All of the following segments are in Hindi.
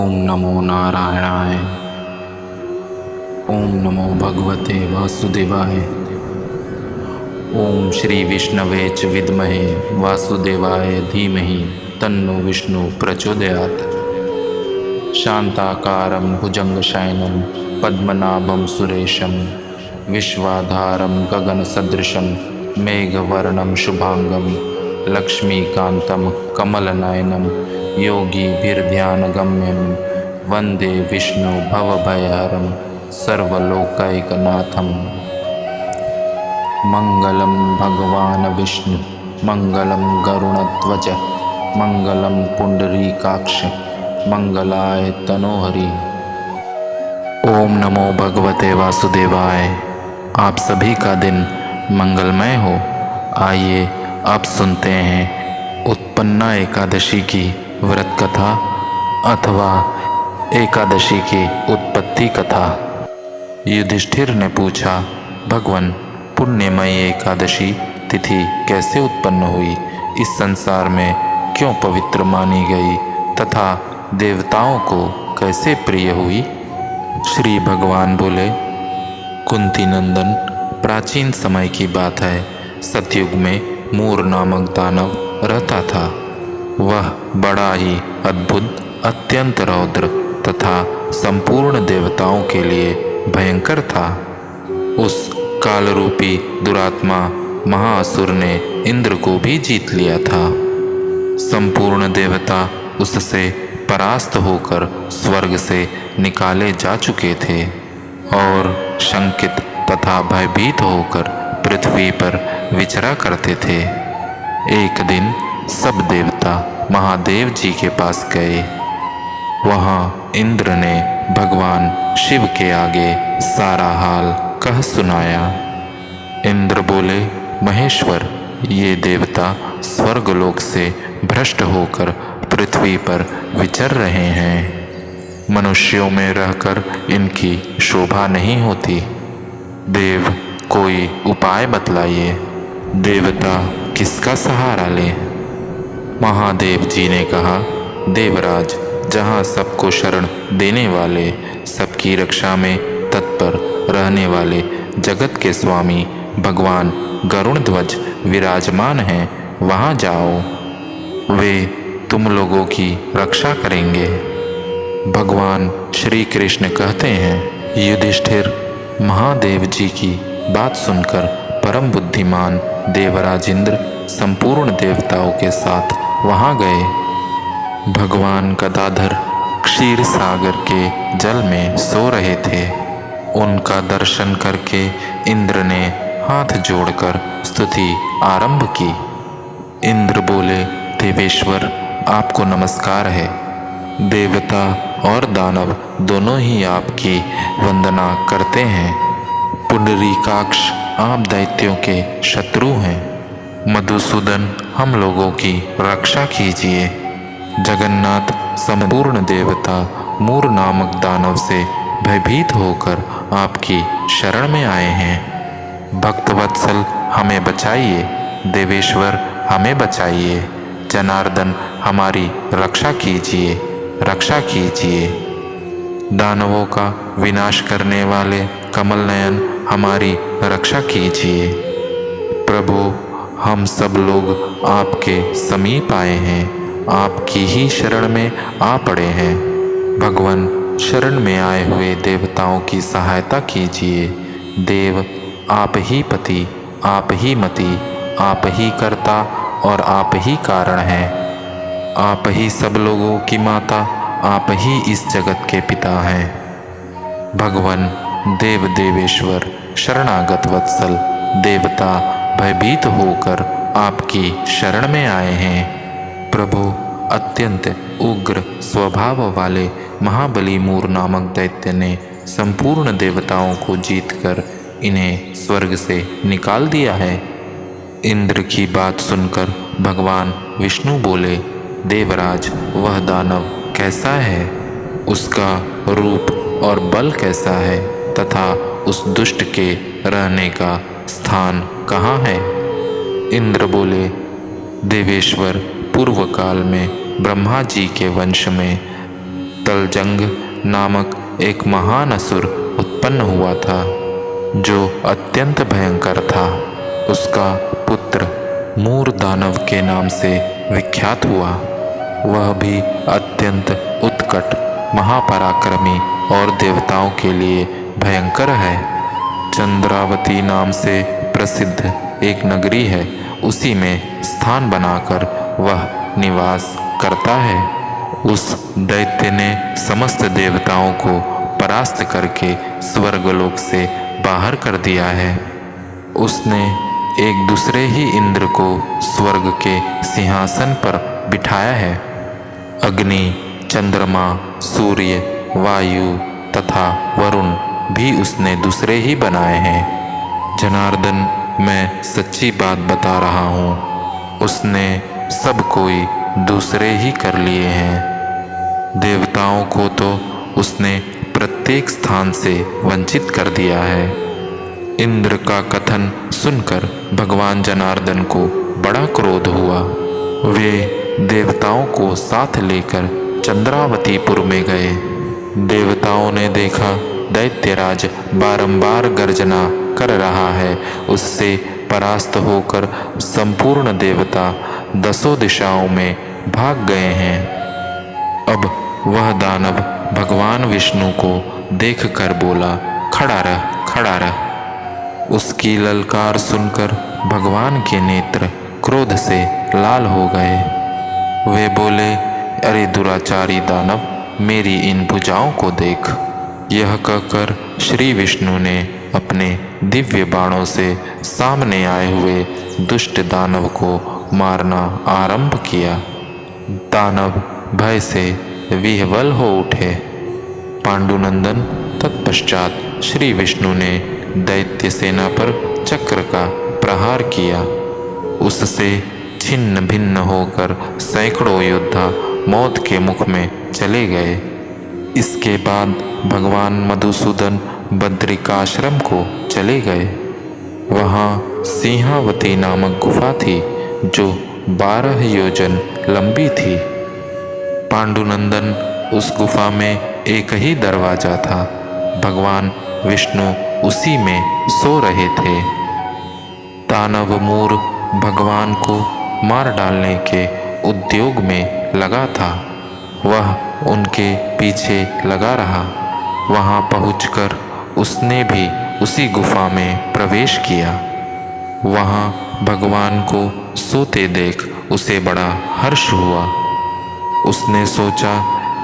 ओम नमो नारायणाय। ओम नमो भगवते वासुदेवाय। ओम श्री विष्णवे च विद्महे वासुदेवाय धीमहि तन्नो विष्णु प्रचोदयात्। शांताकारं भुजंगशयनं पद्मनाभं सुरेशं विश्वाधारं गगनसदृशं मेघवर्णं शुभांगं लक्ष्मीकान्तं कमलनयनं योगिभिर्ध्यानगम्यं वन्दे विष्णु भवभयहरं सर्वलोकैकनाथं। मंगलं भगवान् विष्णु मंगलं गरुड़ध्वज मंगलं पुंडरीकाक्ष मंगलाय तनोहरि। ओम नमो भगवते वासुदेवाय। आप सभी का दिन मंगलमय हो। आइए अब सुनते हैं उत्पन्ना एकादशी की व्रत कथा अथवा एकादशी की उत्पत्ति कथा। युधिष्ठिर ने पूछा, भगवान, पुण्यमयी एकादशी तिथि कैसे उत्पन्न हुई? इस संसार में क्यों पवित्र मानी गई तथा देवताओं को कैसे प्रिय हुई? श्री भगवान बोले, कुंती नंदन, प्राचीन समय की बात है। सतयुग में मूर नामक दानव रहता था। वह बड़ा ही अद्भुत, अत्यंत रौद्र तथा संपूर्ण देवताओं के लिए भयंकर था। उस कालरूपी दुरात्मा महाअसुर ने इंद्र को भी जीत लिया था। संपूर्ण देवता उससे परास्त होकर स्वर्ग से निकाले जा चुके थे और शंकित तथा भयभीत होकर पृथ्वी पर विचरा करते थे। एक दिन सब देवता महादेव जी के पास गए। वहाँ इंद्र ने भगवान शिव के आगे सारा हाल कह सुनाया। इंद्र बोले, महेश्वर, ये देवता स्वर्गलोक से भ्रष्ट होकर पृथ्वी पर विचर रहे हैं। मनुष्यों में रहकर इनकी शोभा नहीं होती। देव, कोई उपाय बतलाइए। देवता किसका सहारा लें? महादेव जी ने कहा, देवराज, जहाँ सबको शरण देने वाले, सबकी रक्षा में तत्पर रहने वाले जगत के स्वामी भगवान गरुड़ध्वज विराजमान हैं, वहाँ जाओ। वे तुम लोगों की रक्षा करेंगे। भगवान श्री कृष्ण कहते हैं, युधिष्ठिर महादेव जी की बात सुनकर परम बुद्धिमान देवराज इंद्र संपूर्ण देवताओं के साथ वहाँ गए। भगवान गदाधर क्षीर सागर के जल में सो रहे थे। उनका दर्शन करके इंद्र ने हाथ जोड़कर स्तुति आरंभ की। इंद्र बोले, देवेश्वर, आपको नमस्कार है। देवता और दानव दोनों ही आपकी वंदना करते हैं। पुंडरीकाक्ष, आप दैत्यों के शत्रु हैं। मधुसूदन, हम लोगों की रक्षा कीजिए। जगन्नाथ, संपूर्ण देवता मूर नामक दानव से भयभीत होकर आपकी शरण में आए हैं। भक्तवत्सल, हमें बचाइए। देवेश्वर, हमें बचाइए। जनार्दन, हमारी रक्षा कीजिए, रक्षा कीजिए। दानवों का विनाश करने वाले कमल नयन, हमारी रक्षा कीजिए। प्रभु, हम सब लोग आपके समीप आए हैं, आपकी ही शरण में आ पड़े हैं। भगवान, शरण में आए हुए देवताओं की सहायता कीजिए। देव, आप ही पति, आप ही मति, आप ही कर्ता और आप ही कारण हैं। आप ही सब लोगों की माता, आप ही इस जगत के पिता हैं। भगवान, देव देवेश्वर, शरणागत वत्सल देवता भयभीत होकर आपकी शरण में आए हैं। प्रभु, अत्यंत उग्र स्वभाव वाले महाबली मूर नामक दैत्य ने संपूर्ण देवताओं को जीतकर इन्हें स्वर्ग से निकाल दिया है। इंद्र की बात सुनकर भगवान विष्णु बोले, देवराज, वह दानव कैसा है? उसका रूप और बल कैसा है तथा उस दुष्ट के रहने का स्थान कहाँ है? इंद्र बोले, देवेश्वर, पूर्व काल में ब्रह्मा जी के वंश में तलजंग नामक एक महान असुर उत्पन्न हुआ था जो अत्यंत भयंकर था। उसका पुत्र मूर दानव के नाम से विख्यात हुआ। वह भी अत्यंत उत्कट, महापराक्रमी और देवताओं के लिए भयंकर है। चंद्रावती नाम से प्रसिद्ध एक नगरी है, उसी में स्थान बनाकर वह निवास करता है। उस दैत्य ने समस्त देवताओं को परास्त करके स्वर्गलोक से बाहर कर दिया है। उसने एक दूसरे ही इंद्र को स्वर्ग के सिंहासन पर बिठाया है। अग्नि, चंद्रमा, सूर्य, वायु तथा वरुण भी उसने दूसरे ही बनाए हैं। जनार्दन, मैं सच्ची बात बता रहा हूँ, उसने सब कोई दूसरे ही कर लिए हैं। देवताओं को तो उसने प्रत्येक स्थान से वंचित कर दिया है। इंद्र का कथन सुनकर भगवान जनार्दन को बड़ा क्रोध हुआ। वे देवताओं को साथ लेकर चंद्रावतीपुर में गए। देवताओं ने देखा दैत्यराज बारंबार गर्जना कर रहा है। उससे परास्त होकर संपूर्ण देवता दसों दिशाओं में भाग गए हैं। अब वह दानव भगवान विष्णु को देखकर बोला, खड़ा रह, खड़ा रह। उसकी ललकार सुनकर भगवान के नेत्र क्रोध से लाल हो गए। वे बोले, अरे दुराचारी दानव, मेरी इन भुजाओं को देख। यह कहकर श्री विष्णु ने अपने दिव्य बाणों से सामने आए हुए दुष्ट दानव को मारना आरंभ किया। दानव भय से विह्वल हो उठे। पांडुनंदन तत्पश्चात श्री विष्णु ने दैत्य सेना पर चक्र का प्रहार किया। उससे छिन्न भिन्न होकर सैकड़ों योद्धा मौत के मुख में चले गए। इसके बाद भगवान मधुसूदन बद्रिकाश्रम को चले गए। वहाँ सिंहावती नामक गुफा थी जो 12 योजन लंबी थी। पांडुनंदन, उस गुफा में एक ही दरवाजा था। भगवान विष्णु उसी में सो रहे थे। दानव मूर भगवान को मार डालने के उद्योग में लगा था। वह उनके पीछे लगा रहा। वहां पहुंचकर उसने भी उसी गुफा में प्रवेश किया। वहां भगवान को सोते देख उसे बड़ा हर्ष हुआ। उसने सोचा,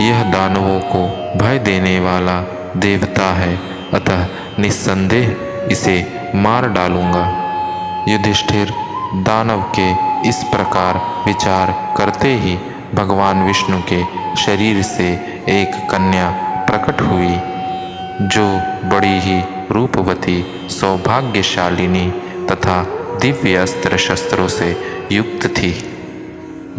यह दानवों को भय देने वाला देवता है, अतः निस्संदेह इसे मार डालूंगा। युधिष्ठिर दानव के इस प्रकार विचार करते ही भगवान विष्णु के शरीर से एक कन्या प्रकट हुई जो बड़ी ही रूपवती, सौभाग्यशालिनी तथा दिव्य अस्त्र शस्त्रों से युक्त थी।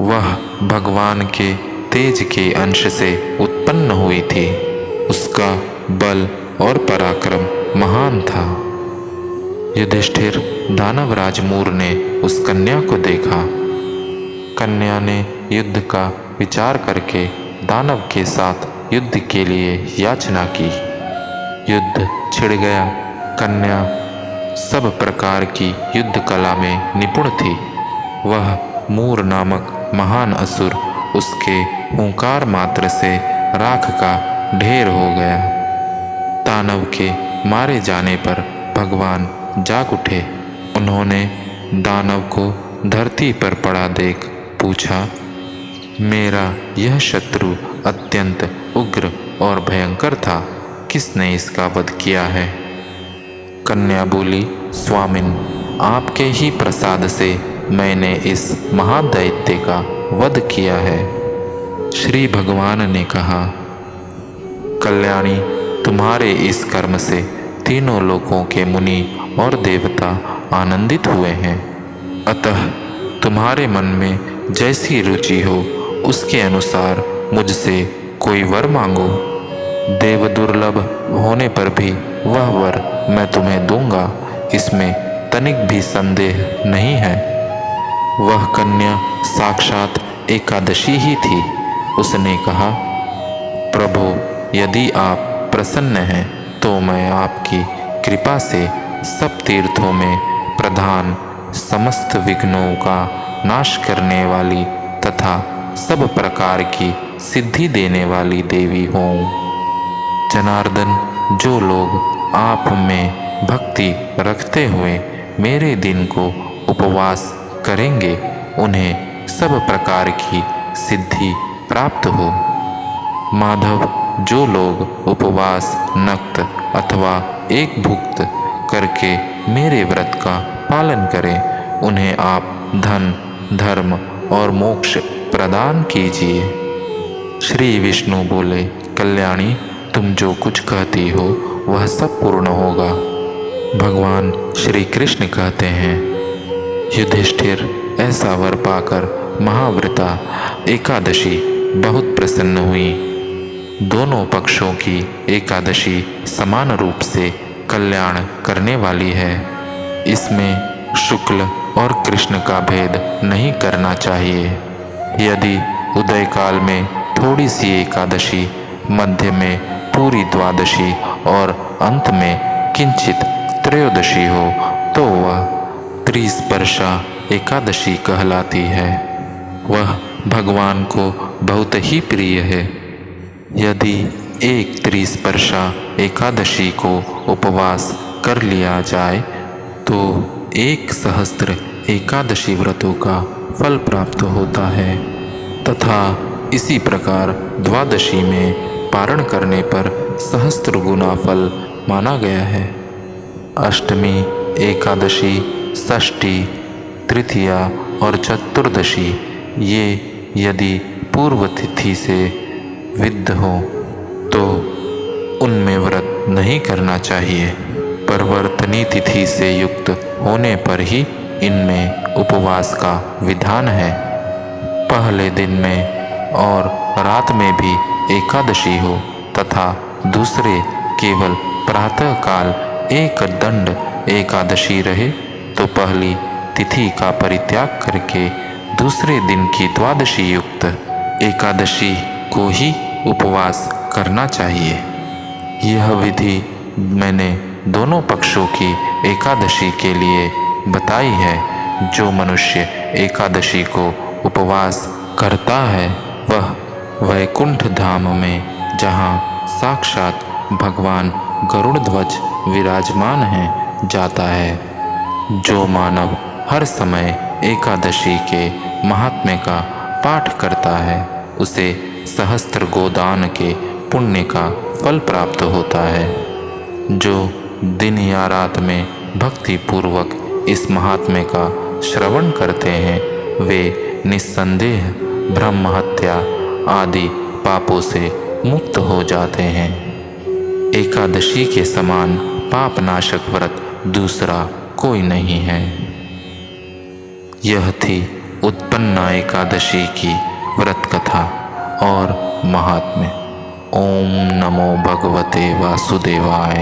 वह भगवान के तेज के अंश से उत्पन्न हुई थी। उसका बल और पराक्रम महान था। युधिष्ठिर दानवराज मूर ने उस कन्या को देखा। कन्या ने युद्ध का विचार करके दानव के साथ युद्ध के लिए याचना की। युद्ध छिड़ गया। कन्या सब प्रकार की युद्ध कला में निपुण थी। वह मूर नामक महान असुर उसके हुंकार मात्र से राख का ढेर हो गया। दानव के मारे जाने पर भगवान जाग उठे। उन्होंने दानव को धरती पर पड़ा देख पूछा, मेरा यह शत्रु अत्यंत उग्र और भयंकर था, किसने इसका वध किया है? कन्या बोली, स्वामिन, आपके ही प्रसाद से मैंने इस महादैत्य का वध किया है। श्री भगवान ने कहा, कल्याणी, तुम्हारे इस कर्म से तीनों लोकों के मुनि और देवता आनंदित हुए हैं। अतः तुम्हारे मन में जैसी रुचि हो उसके अनुसार मुझसे कोई वर मांगो। देव दुर्लभ होने पर भी वह वर मैं तुम्हें दूंगा, इसमें तनिक भी संदेह नहीं है। वह कन्या साक्षात एकादशी ही थी। उसने कहा, प्रभु, यदि आप प्रसन्न हैं तो मैं आपकी कृपा से सब तीर्थों में प्रधान, समस्त विघ्नों का नाश करने वाली तथा सब प्रकार की सिद्धि देने वाली देवी हों। जनार्दन, जो लोग आप में भक्ति रखते हुए मेरे दिन को उपवास करेंगे, उन्हें सब प्रकार की सिद्धि प्राप्त हो। माधव, जो लोग उपवास, नक्त अथवा एक भुक्त करके मेरे व्रत का पालन करें, उन्हें आप धन, धर्म और मोक्ष प्रदान कीजिए। श्री विष्णु बोले, कल्याणी, तुम जो कुछ कहती हो वह सब पूर्ण होगा। भगवान श्री कृष्ण कहते हैं, युधिष्ठिर, ऐसा वर पाकर महाव्रता एकादशी बहुत प्रसन्न हुई। दोनों पक्षों की एकादशी समान रूप से कल्याण करने वाली है। इसमें शुक्ल और कृष्ण का भेद नहीं करना चाहिए। यदि उदय काल में थोड़ी सी एकादशी, मध्य में पूरी द्वादशी और अंत में किंचित त्रयोदशी हो तो वह त्रिस्पर्शा एकादशी कहलाती है। वह भगवान को बहुत ही प्रिय है। यदि एक त्रिस्पर्शा एकादशी को उपवास कर लिया जाए तो 1,000 एकादशी व्रतों का फल प्राप्त होता है तथा इसी प्रकार द्वादशी में पारण करने पर 1000 गुना फल माना गया है। अष्टमी, एकादशी, षष्ठी, तृतीया और चतुर्दशी ये यदि पूर्व तिथि से विद्ध हो तो उनमें व्रत नहीं करना चाहिए। परिवर्तनी तिथि से युक्त होने पर ही इनमें उपवास का विधान है। पहले दिन में और रात में भी एकादशी हो तथा दूसरे केवल प्रातः काल एक दंड एकादशी रहे तो पहली तिथि का परित्याग करके दूसरे दिन की द्वादशी युक्त एकादशी को ही उपवास करना चाहिए। यह विधि मैंने दोनों पक्षों की एकादशी के लिए बताई है। जो मनुष्य एकादशी को उपवास करता है वह वैकुंठ धाम में, जहाँ साक्षात भगवान गरुड़ ध्वज विराजमान हैं, जाता है। जो मानव हर समय एकादशी के महात्म्य का पाठ करता है उसे 1000 गोदान के पुण्य का फल प्राप्त होता है। जो दिन या रात में भक्ति पूर्वक इस महात्म्य का श्रवण करते हैं वे निस्संदेह ब्रह्म हत्या आदि पापों से मुक्त हो जाते हैं। एकादशी के समान पापनाशक व्रत दूसरा कोई नहीं है। यह थी उत्पन्ना एकादशी की व्रत कथा और महात्म्य। ओम नमो भगवते वासुदेवाय।